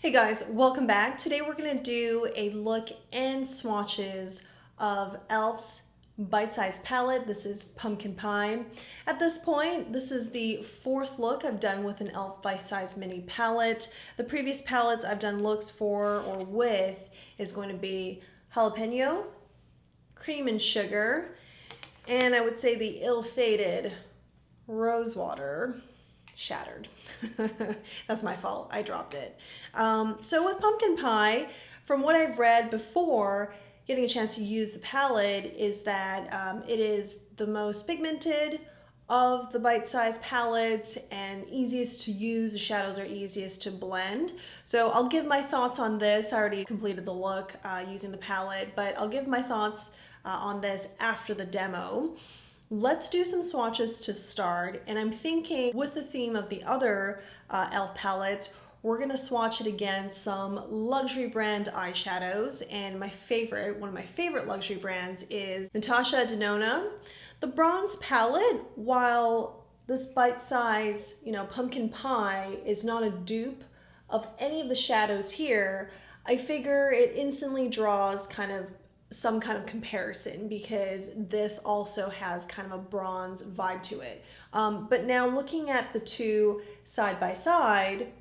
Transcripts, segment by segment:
Hey guys, welcome back. Today we're going to do a look and swatches of e.l.f.'s bite-sized palette. This is Pumpkin Pie. At this point, this is the fourth look I've done with an e.l.f. bite-sized mini palette. The previous palettes I've done looks for or with is going to be Jalapeno, Cream and Sugar, and I would say the ill-fated Rosewater. Shattered. That's my fault. I dropped it. So with Pumpkin Pie, from what I've read before getting a chance to use the palette, is that it is the most pigmented of the bite-sized palettes and easiest to use. The shadows are easiest to blend. So I'll give my thoughts on this. I already completed the look using the palette, but I'll give my thoughts on this after the demo. Let's do some swatches to start, and I'm thinking with the theme of the other e.l.f. palettes, we're gonna swatch it against some luxury brand eyeshadows, and one of my favorite luxury brands is Natasha Denona. The bronze palette, while this bite-size, Pumpkin Pie is not a dupe of any of the shadows here, I figure it instantly draws some kind of comparison because this also has kind of a bronze vibe to it. But now looking at the two side by side,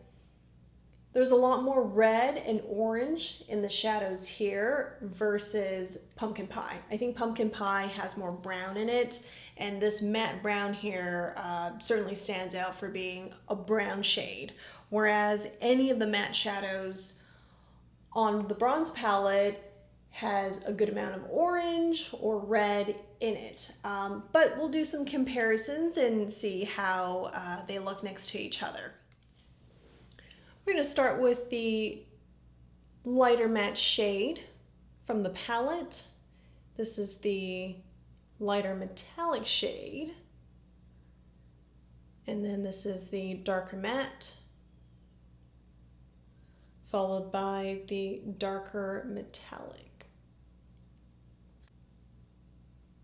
there's a lot more red and orange in the shadows here versus Pumpkin Pie. I think Pumpkin Pie has more brown in it, and this matte brown here certainly stands out for being a brown shade, whereas any of the matte shadows on the bronze palette has a good amount of orange or red in it. But we'll do some comparisons and see how they look next to each other. We're going to start with the lighter matte shade from the palette. This is the lighter metallic shade. And then this is the darker matte, followed by the darker metallic.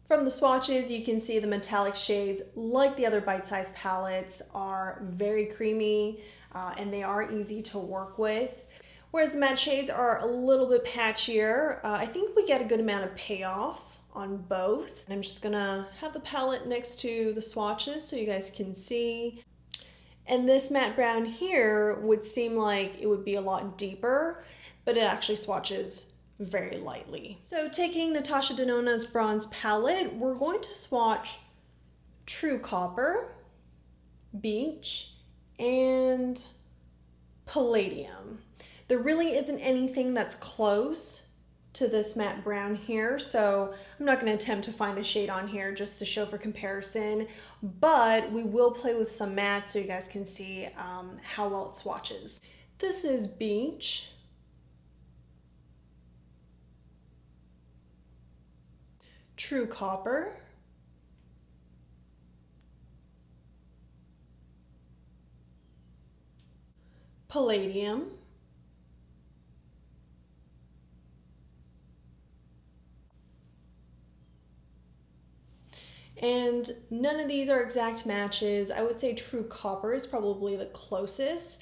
From the swatches, you can see the metallic shades, like the other bite-sized palettes, are very creamy and they are easy to work with. Whereas the matte shades are a little bit patchier. I think we get a good amount of payoff on both. I'm just gonna have the palette next to the swatches so you guys can see. And this matte brown here would seem like it would be a lot deeper, but it actually swatches very lightly. So taking Natasha Denona's bronze palette, we're going to swatch True Copper, Beach, and Palladium. There really isn't anything that's close to this matte brown here, so I'm not going to attempt to find a shade on here just to show for comparison, but we will play with some mattes so you guys can see how well it swatches. This is Beach, True Copper, Palladium, and none of these are exact matches. I would say True Copper is probably the closest.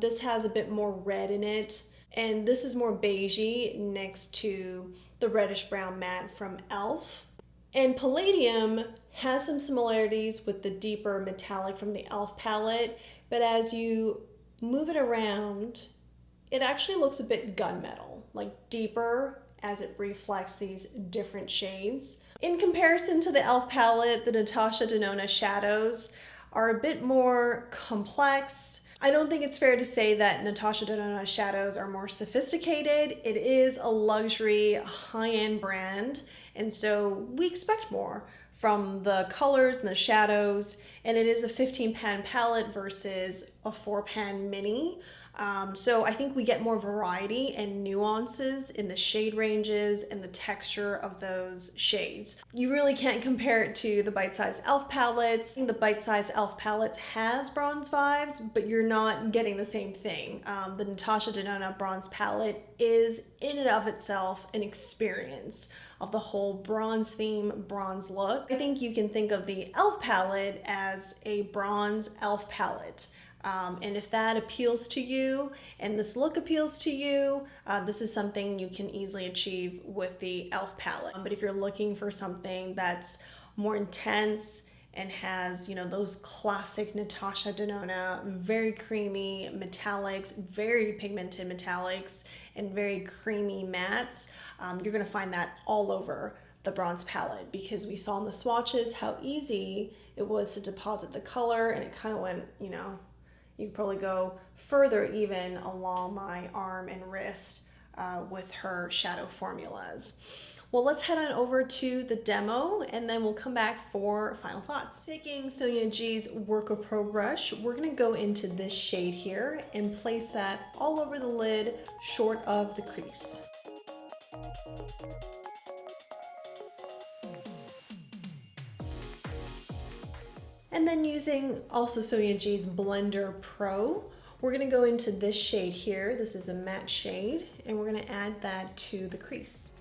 This has a bit more red in it, and this is more beigey next to the reddish brown matte from e.l.f. And Palladium has some similarities with the deeper metallic from the e.l.f. palette, but as you move it around, it actually looks a bit gunmetal, like deeper as it reflects these different shades. In comparison to the e.l.f. palette, the Natasha Denona shadows are a bit more complex. I don't think it's fair to say that Natasha Denona shadows are more sophisticated. It is a luxury, high-end brand, and so we expect more from the colors and the shadows, and it is a 15-pan palette versus a 4-pan mini. So I think we get more variety and nuances in the shade ranges and the texture of those shades. You really can't compare it to the bite-sized e.l.f. palettes. The bite-sized e.l.f. palettes has bronze vibes, but you're not getting the same thing. The Natasha Denona bronze palette is in and of itself an experience of the whole bronze theme, bronze look. I think you can think of the e.l.f. palette as a bronze e.l.f. palette. And if that appeals to you and this look appeals to you, this is something you can easily achieve with the e.l.f. palette. But if you're looking for something that's more intense and has, you know, those classic Natasha Denona, very creamy metallics, very pigmented metallics, and very creamy mattes, you're gonna find that all over the bronze palette, because we saw in the swatches how easy it was to deposit the color, and it kind of went, you know, you could probably go further even along my arm and wrist with her shadow formulas. Well, let's head on over to the demo and then we'll come back for final thoughts. Taking Sonia G's Work Pro brush, we're gonna go into this shade here and place that all over the lid, short of the crease. And then using also Sonia G's Blender Pro, we're gonna go into this shade here. This is a matte shade, and we're gonna add that to the crease.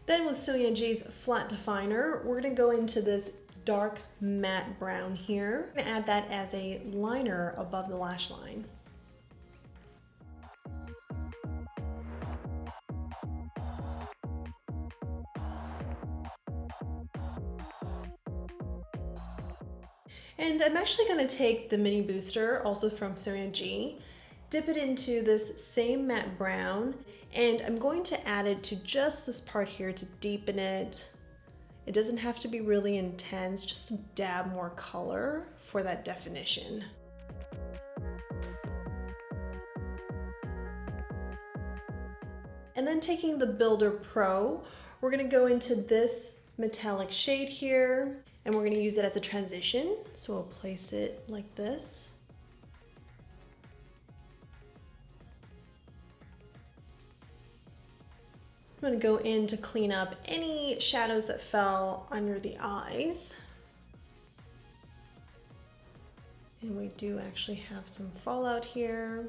Then with Sonia G's Flat Definer, we're gonna go into this dark matte brown here. I'm gonna add that as a liner above the lash line. And I'm actually gonna take the mini booster, also from Sonia G, dip it into this same matte brown, and I'm going to add it to just this part here to deepen it. It doesn't have to be really intense, just to dab more color for that definition. And then taking the Builder Pro, we're gonna go into this metallic shade here, and we're gonna use it as a transition. So we'll place it like this. I'm gonna go in to clean up any shadows that fell under the eyes. And we do actually have some fallout here.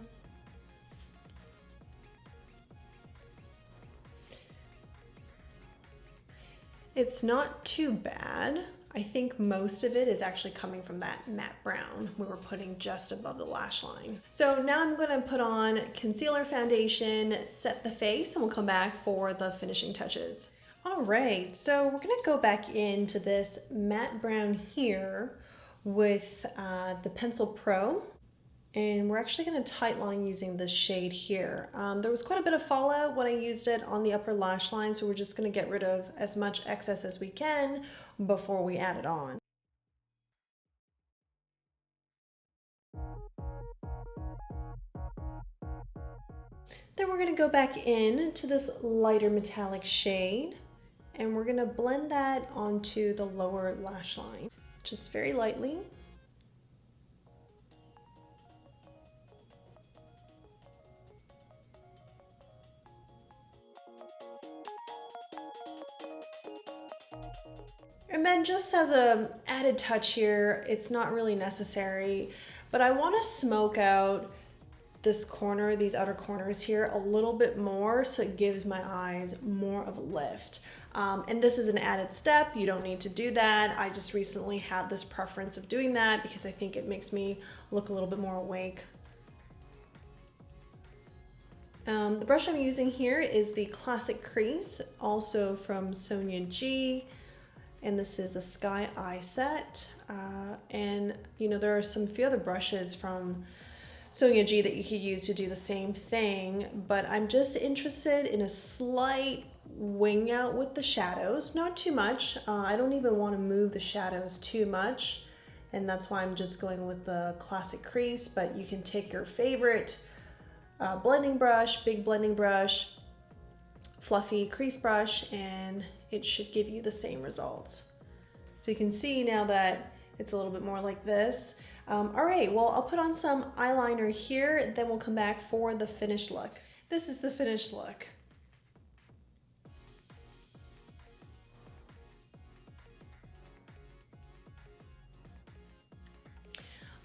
It's not too bad. I think most of it is actually coming from that matte brown we were putting just above the lash line. So now I'm gonna put on concealer foundation, set the face, and we'll come back for the finishing touches. All right, so we're gonna go back into this matte brown here with the Pencil Pro. And we're actually going to tight line using this shade here. There was quite a bit of fallout when I used it on the upper lash line, so we're just going to get rid of as much excess as we can before we add it on. Then we're going to go back in to this lighter metallic shade, and we're going to blend that onto the lower lash line, just very lightly. And then just as an added touch here, it's not really necessary, but I want to smoke out this corner, these outer corners here a little bit more, so it gives my eyes more of a lift. And this is an added step. You don't need to do that. I just recently had this preference of doing that because I think it makes me look a little bit more awake. The brush I'm using here is the Classic Crease, also from Sonia G. And this is the Sky Eye set. And you know, there are some few other brushes from Sonia G that you could use to do the same thing, but I'm just interested in a slight wing out with the shadows, not too much. I don't even want to move the shadows too much, and that's why I'm just going with the Classic Crease, but you can take your favorite blending brush, big blending brush, fluffy crease brush, and it should give you the same results. So you can see now that it's a little bit more like this. All right, well, I'll put on some eyeliner here, then we'll come back for the finished look. This is the finished look.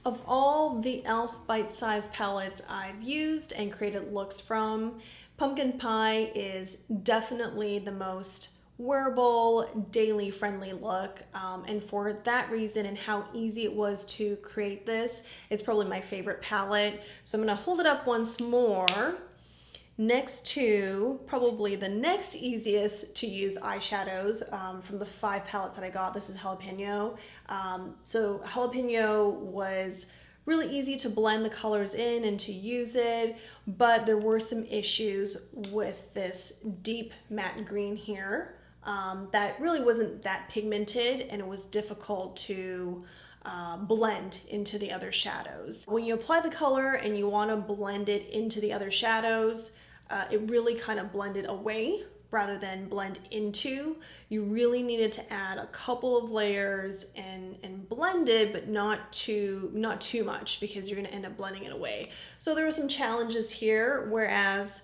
Of all the e.l.f. bite-sized palettes I've used and created looks from, Pumpkin Pie is definitely the most wearable, daily friendly look. And for that reason and how easy it was to create this, it's probably my favorite palette. So I'm gonna hold it up once more next to probably the next easiest to use eyeshadows from the 5 palettes that I got. This is Jalapeno. So Jalapeno was really easy to blend the colors in and to use it, but there were some issues with this deep matte green here that really wasn't that pigmented, and it was difficult to blend into the other shadows. When you apply the color and you want to blend it into the other shadows, it really kind of blended away rather than blend into. You really needed to add a couple of layers and blend it, but not too much, because you're gonna end up blending it away. So there were some challenges here, whereas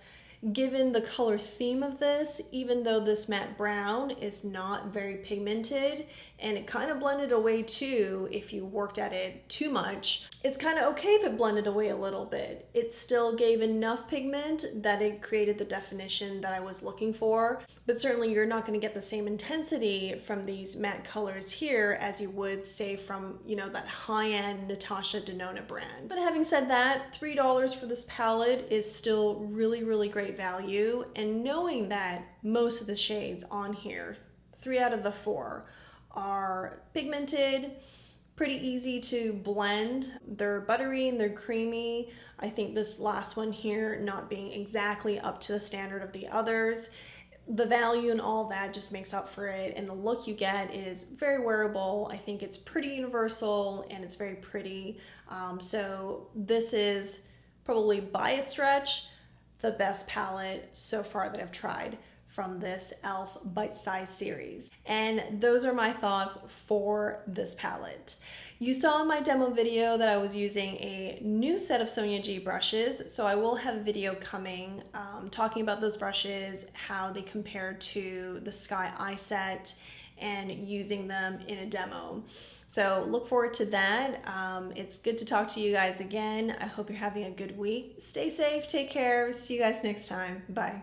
given the color theme of this, even though this matte brown is not very pigmented and it kind of blended away too if you worked at it too much, it's kind of okay if it blended away a little bit. It still gave enough pigment that it created the definition that I was looking for, but certainly you're not going to get the same intensity from these matte colors here as you would, say, from, you know, that high-end Natasha Denona brand. But having said that, $3 for this palette is still really great value, and knowing that most of the shades on here, 3 out of the 4, are pigmented, pretty easy to blend. They're buttery and they're creamy. I think this last one here not being exactly up to the standard of the others, the value and all that just makes up for it, and the look you get is very wearable. I think it's pretty universal and it's very pretty. So this is probably, by a stretch, the best palette so far that I've tried from this e.l.f. Bite Size series. And those are my thoughts for this palette. You saw in my demo video that I was using a new set of Sonia G brushes, so I will have a video coming talking about those brushes, how they compare to the Sky Eye set, and using them in a demo. So look forward to that. It's good to talk to you guys again. I hope you're having a good week. Stay safe, take care. See you guys next time. Bye.